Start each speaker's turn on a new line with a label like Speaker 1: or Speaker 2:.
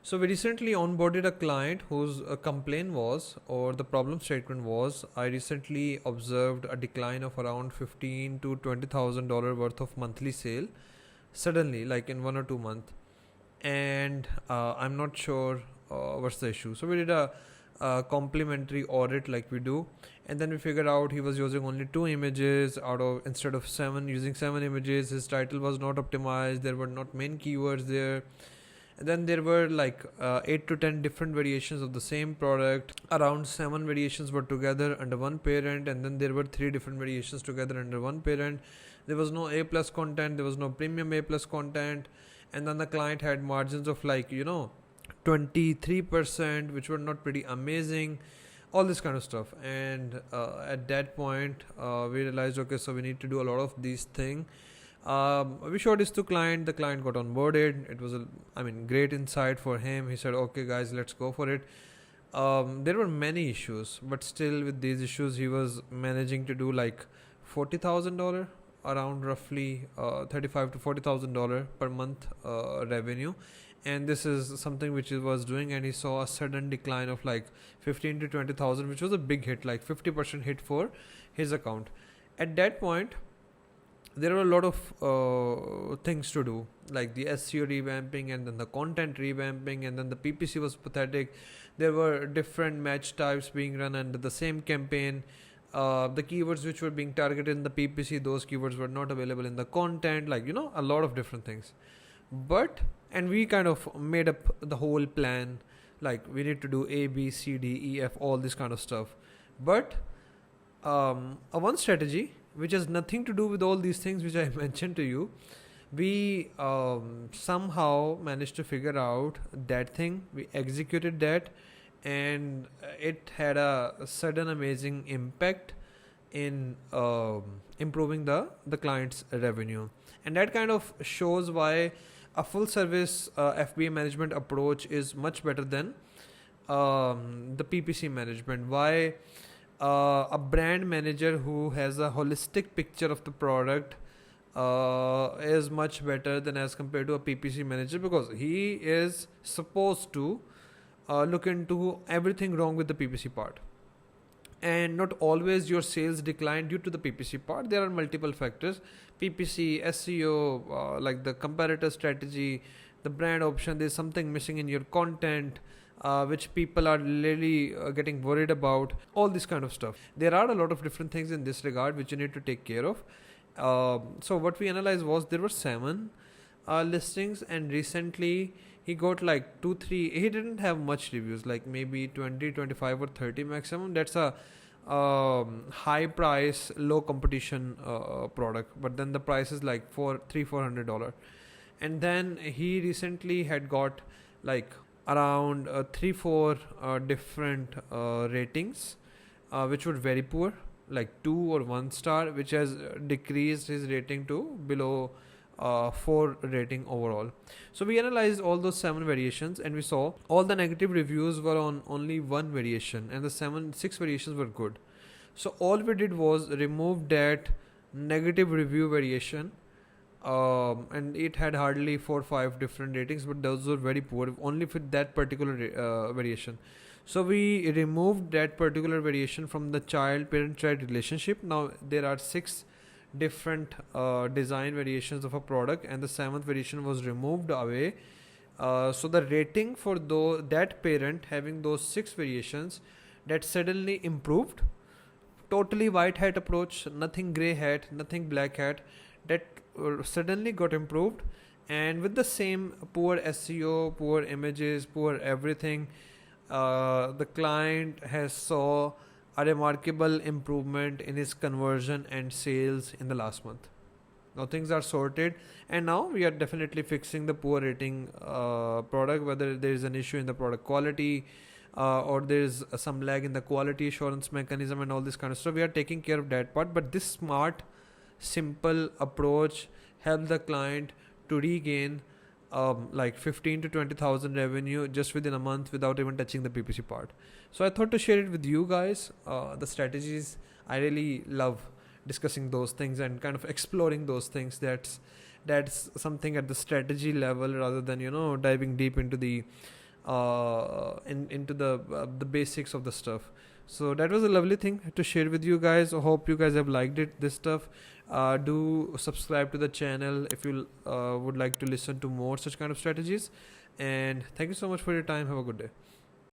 Speaker 1: So we recently onboarded a client whose complaint was, or the problem statement was, I recently observed a decline of around 15 to $20,000 worth of monthly sale suddenly, like in 1 or 2 months, and I'm not sure what's the issue. So we did a complimentary audit like we do, and then we figured out he was using only 2 images out of instead of seven, using 7 images. His title was not optimized. There were not main keywords there. And then there were like 8 to 10 different variations of the same product. Around 7 variations were together under one parent, and then there were 3 different variations together under one parent. There was no A plus content, there was no premium A plus content, and then the client had margins of 23%, which were not pretty amazing. All this kind of stuff. And at that point, we realized, okay, so we need to do a lot of these things. We showed this to client. The client got onboarded. It was great insight for him. He said, okay guys, let's go for it. There were many issues, but still with these issues he was managing to do like $40,000, around roughly $35 to $40,000 per month revenue. And this is something which he was doing, and he saw a sudden decline of like 15 to 20,000, which was a big hit, like 50% hit for his account. At that point, there were a lot of things to do, like the SEO revamping, and then the content revamping, and then the PPC was pathetic. There were different match types being run under the same campaign. The keywords which were being targeted in the PPC, those keywords were not available in the content, a lot of different things. And we kind of made up the whole plan, like we need to do A, B, C, D, E, F, all this kind of stuff. But one strategy which has nothing to do with all these things which I mentioned to you, we somehow managed to figure out that thing. We executed that, and it had a sudden amazing impact in improving the client's revenue. And that kind of shows why a full service FBA management approach is much better than the PPC management. Why a brand manager who has a holistic picture of the product is much better than as compared to a PPC manager, because he is supposed to look into everything wrong with the PPC part. And not always your sales decline due to the PPC part. There are multiple factors: PPC, SEO, like the comparator strategy, the brand option. There's something missing in your content, which people are really getting worried about. All this kind of stuff. There are a lot of different things in this regard which you need to take care of. So what we analyzed was there were 7 listings, and recently he got like 2-3. He didn't have much reviews, like maybe 20, 25 or 30 maximum. That's a high price, low competition product, but then the price is like $400. And then he recently had got like around 3-4 different ratings, which were very poor, like 2 or 1 star, which has decreased his rating to below 4 rating overall. So we analyzed all those 7 variations, and we saw all the negative reviews were on only 1 variation, and the 6 variations were good. So all we did was remove that negative review variation, and it had hardly 4 or 5 different ratings, but those were very poor, only for that particular variation. So we removed that particular variation from the parent-child relationship. Now there are 6 different design variations of a product, and the 7th variation was removed away. So the rating for that parent having those 6 variations, that suddenly improved. Totally white hat approach, nothing gray hat, nothing black hat, that suddenly got improved. And with the same poor SEO, poor images, poor everything, the client has saw a remarkable improvement in his conversion and sales in the last month. Now things are sorted, and now we are definitely fixing the poor rating product, whether there is an issue in the product quality or there is some lag in the quality assurance mechanism and all this kind of stuff. We are taking care of that part, but this smart, simple approach helps the client to regain like 15 to 20,000 revenue just within a month without even touching the PPC part. So I thought to share it with you guys. The strategies, I really love discussing those things and kind of exploring those things. That's something at the strategy level rather than diving deep into the into the basics of the stuff. So that was a lovely thing to share with you guys. I hope you guys have liked it, this stuff. Do subscribe to the channel if you would like to listen to more such kind of strategies. And thank you so much for your time. Have a good day.